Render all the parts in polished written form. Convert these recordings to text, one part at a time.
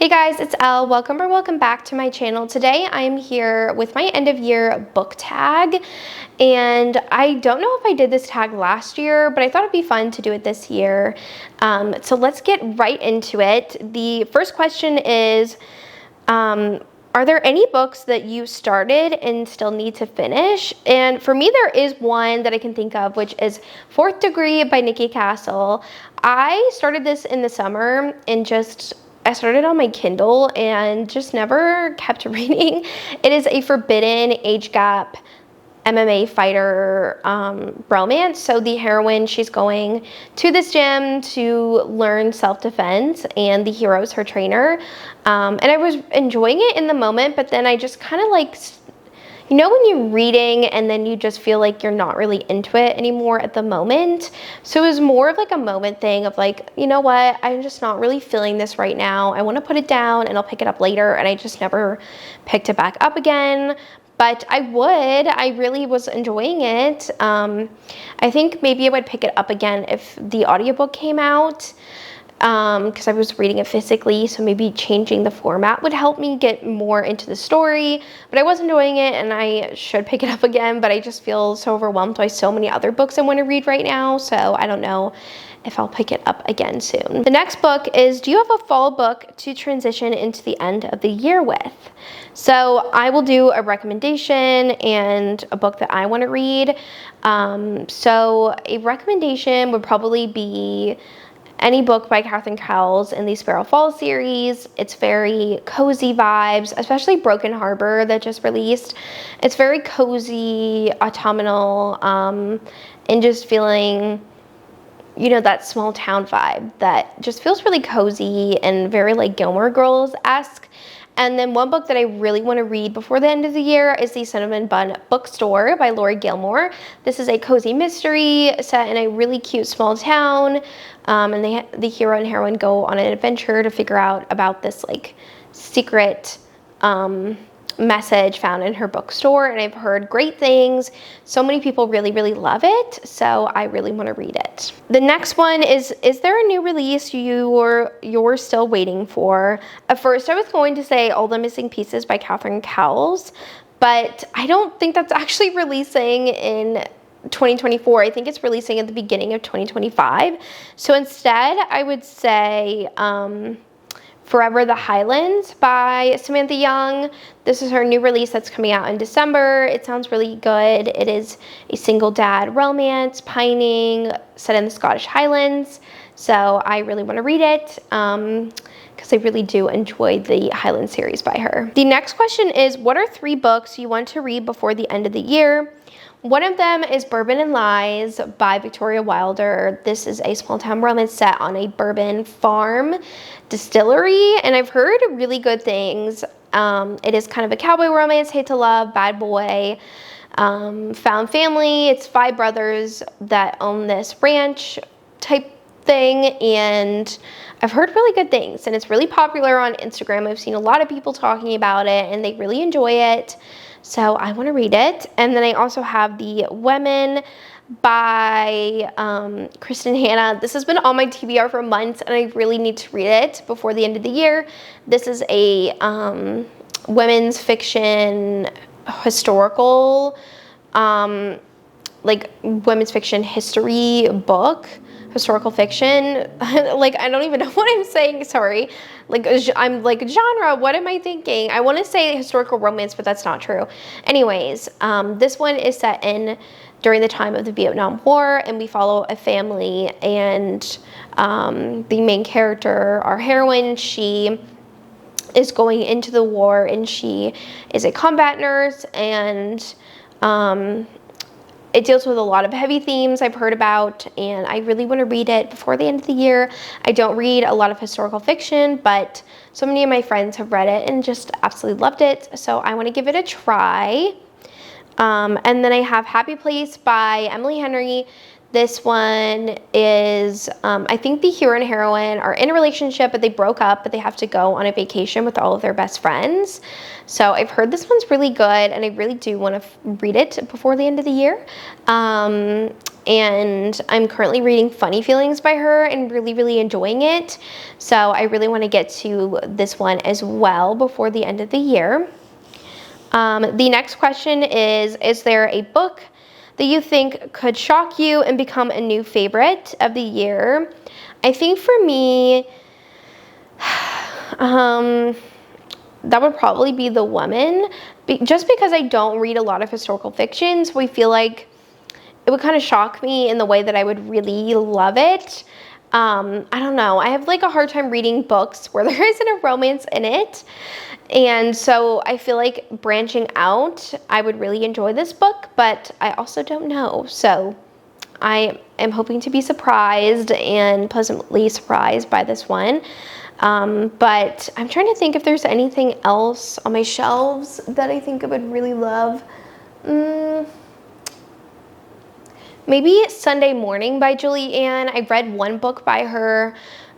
Hey guys, it's Elle. Welcome back to my channel. Today I'm here with my end of year book tag, and I don't know if I did this tag last year, but I thought it'd be fun to do it this year. So let's get right into it. The first question is, are there any books that you started and still need to finish? And for me, there is one that I can think of, which is Fourth Degree by Nikki Castle. I started this in the summer and I started on my Kindle and just never kept reading. It is a forbidden age gap MMA fighter romance. So the heroine, she's going to this gym to learn self-defense, and the hero is her trainer. And I was enjoying it in the moment, but then I just kind of like, you know, when you're reading and then you just feel like you're not really into it anymore at the moment. So it was more of like a moment thing of like, you know what, I'm just not really feeling this right now. I want to put it down and I'll pick it up later. And I just never picked it back up again. But I really was enjoying it. I think maybe I would pick it up again if the audiobook came out. Because I was reading it physically, so maybe changing the format would help me get more into the story. But I was enjoying it, and I should pick it up again, but I just feel so overwhelmed by so many other books I want to read right now, so I don't know if I'll pick it up again soon. The next book is, do you have a fall book to transition into the end of the year with? So I will do a recommendation and a book that I want to read. So a recommendation would probably be any book by Catherine Cowles in the Sparrow Falls series. It's very cozy vibes, especially Broken Harbor that just released. It's very cozy, autumnal, and just feeling, you know, that small town vibe that just feels really cozy and very like Gilmore Girls-esque. And then one book that I really want to read before the end of the year is The Cinnamon Bun Bookstore by Laurie Gilmore. This is a cozy mystery set in a really cute small town. And the hero and heroine go on an adventure to figure out about this like secret message found in her bookstore, and I've heard great things. So many people really love it, so I really want to read it. The next one is there a new release you're still waiting for? At first I was going to say All the Missing Pieces by Catherine Cowles, but I don't think that's actually releasing in 2024. I think it's releasing at the beginning of 2025. So instead I would say Forever the Highlands by Samantha Young. This is her new release that's coming out in December. It sounds really good. It is a single dad romance, pining, set in the Scottish Highlands. So I really want to read it because I really do enjoy the Highland series by her. The next question is, what are 3 books you want to read before the end of the year? One of them is Bourbon and Lies by Victoria Wilder. This is a small town romance set on a bourbon farm distillery, and I've heard really good things. It is kind of a cowboy romance, hate to love, bad boy, found family. It's 5 brothers that own this ranch type thing, and I've heard really good things, and it's really popular on Instagram. I've seen a lot of people talking about it, and they really enjoy it. So I want to read it. And then I also have The Women by Kristen Hanna. This has been on my TBR for months, and I really need to read it before the end of the year. This is a women's fiction historical, like women's fiction history book. Historical fiction. Like, I don't even know what I'm saying, sorry. Like, I'm like, genre, what am I thinking? I want to say historical romance, but that's not true. Anyways, this one is set during the time of the Vietnam War, and we follow a family, and the main character, our heroine, she is going into the war, and she is a combat nurse, and it deals with a lot of heavy themes I've heard about, and I really want to read it before the end of the year. I don't read a lot of historical fiction, but so many of my friends have read it and just absolutely loved it, so I want to give it a try. And then I have Happy Place by Emily Henry. This one is, I think the hero and heroine are in a relationship, but they broke up, but they have to go on a vacation with all of their best friends. So I've heard this one's really good, and I really do want to read it before the end of the year. and I'm currently reading Funny Feelings by her and really enjoying it. So I really want to get to this one as well before the end of the year. The next question is there a book that you think could shock you and become a new favorite of the year? I think for me, that would probably be The Woman, just because I don't read a lot of historical fiction, so I feel like it would kind of shock me in the way that I would really love it. I don't know. I have like a hard time reading books where there isn't a romance in it. And so I feel like branching out, I would really enjoy this book, but I also don't know. So I am hoping to be surprised and pleasantly surprised by this one. But I'm trying to think if there's anything else on my shelves that I think I would really love. Maybe Sunday Morning by Julie Ann. I read one book by her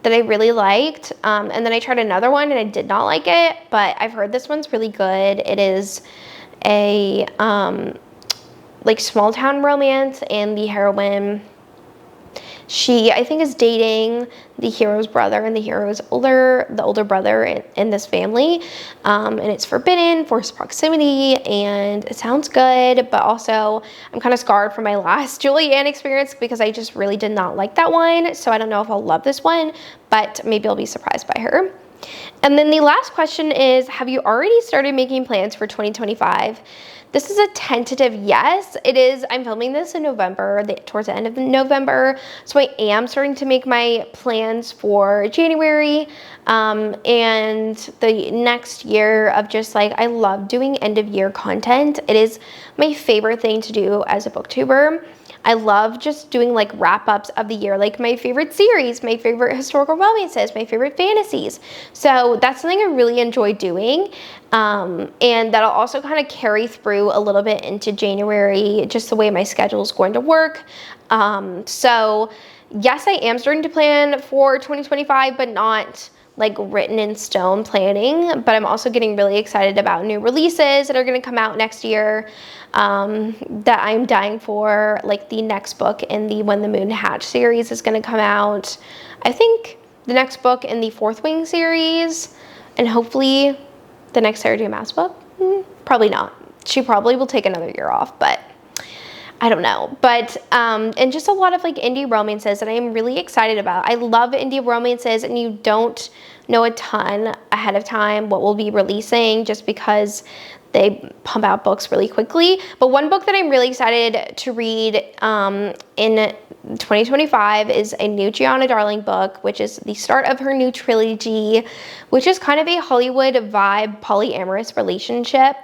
that I really liked, and then I tried another one and I did not like it, but I've heard this one's really good. It is a like small town romance, and the heroine, she, I think, is dating the hero's brother, and the hero's the older brother in this family, and it's forbidden, forced proximity, and it sounds good, but also I'm kind of scarred from my last Julie Ann experience because I just really did not like that one, so I don't know if I'll love this one, but maybe I'll be surprised by her. And then the last question is, have you already started making plans for 2025? This is a tentative yes. It is. I'm filming this in November, towards the end of November. So I am starting to make my plans for January and the next year of just like, I love doing end of year content. It is my favorite thing to do as a booktuber. I love just doing like wrap-ups of the year, like my favorite series, my favorite historical romances, my favorite fantasies. So that's something I really enjoy doing. And that'll also kind of carry through a little bit into January, just the way my schedule is going to work. So yes, I am starting to plan for 2025, but not like written in stone planning, but I'm also getting really excited about new releases that are going to come out next year, that I'm dying for. Like the next book in the When the Moon Hatched series is going to come out. I think the next book in the Fourth Wing series, and hopefully the next Sarah J. Maas book. Probably not. She probably will take another year off, but I don't know. But and just a lot of like indie romances that I am really excited about. I love indie romances, and you don't know a ton ahead of time what we'll be releasing just because they pump out books really quickly. But one book that I'm really excited to read in 2025 is a new Gianna Darling book, which is the start of her new trilogy, which is kind of a Hollywood vibe polyamorous relationship,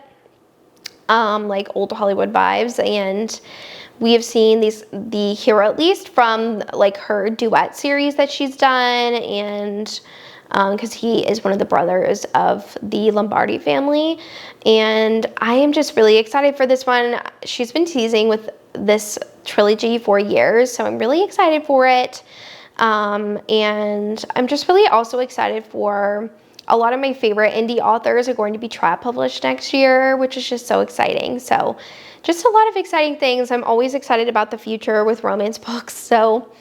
like old Hollywood vibes. And we have seen the hero, at least from like her duet series that she's done, and because he is one of the brothers of the Lombardi family. And I am just really excited for this one. She's been teasing with this trilogy for years, so I'm really excited for it. And I'm just really also excited for a lot of my favorite indie authors are going to be trad published next year, which is just so exciting. So just a lot of exciting things. I'm always excited about the future with romance books, so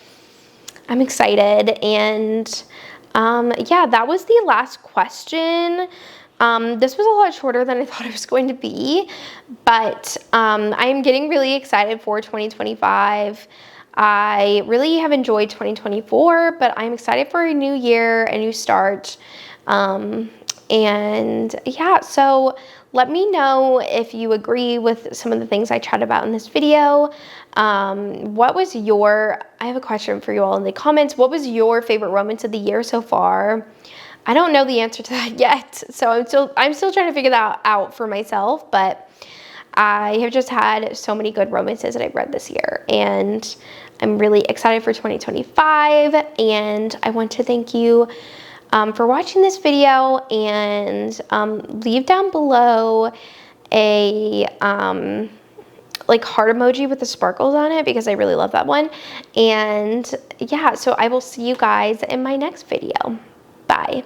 I'm excited. And yeah, that was the last question. This was a lot shorter than I thought it was going to be, but I am getting really excited for 2025. I really have enjoyed 2024, but I'm excited for a new year, a new start. And yeah, so let me know if you agree with some of the things I chatted about in this video. What was I have a question for you all in the comments. What was your favorite romance of the year so far? I don't know the answer to that yet, so I'm still trying to figure that out for myself, but I have just had so many good romances that I've read this year, and I'm really excited for 2025, and I want to thank you for watching this video, and leave down below a like heart emoji with the sparkles on it, because I really love that one. And yeah, so I will see you guys in my next video. Bye.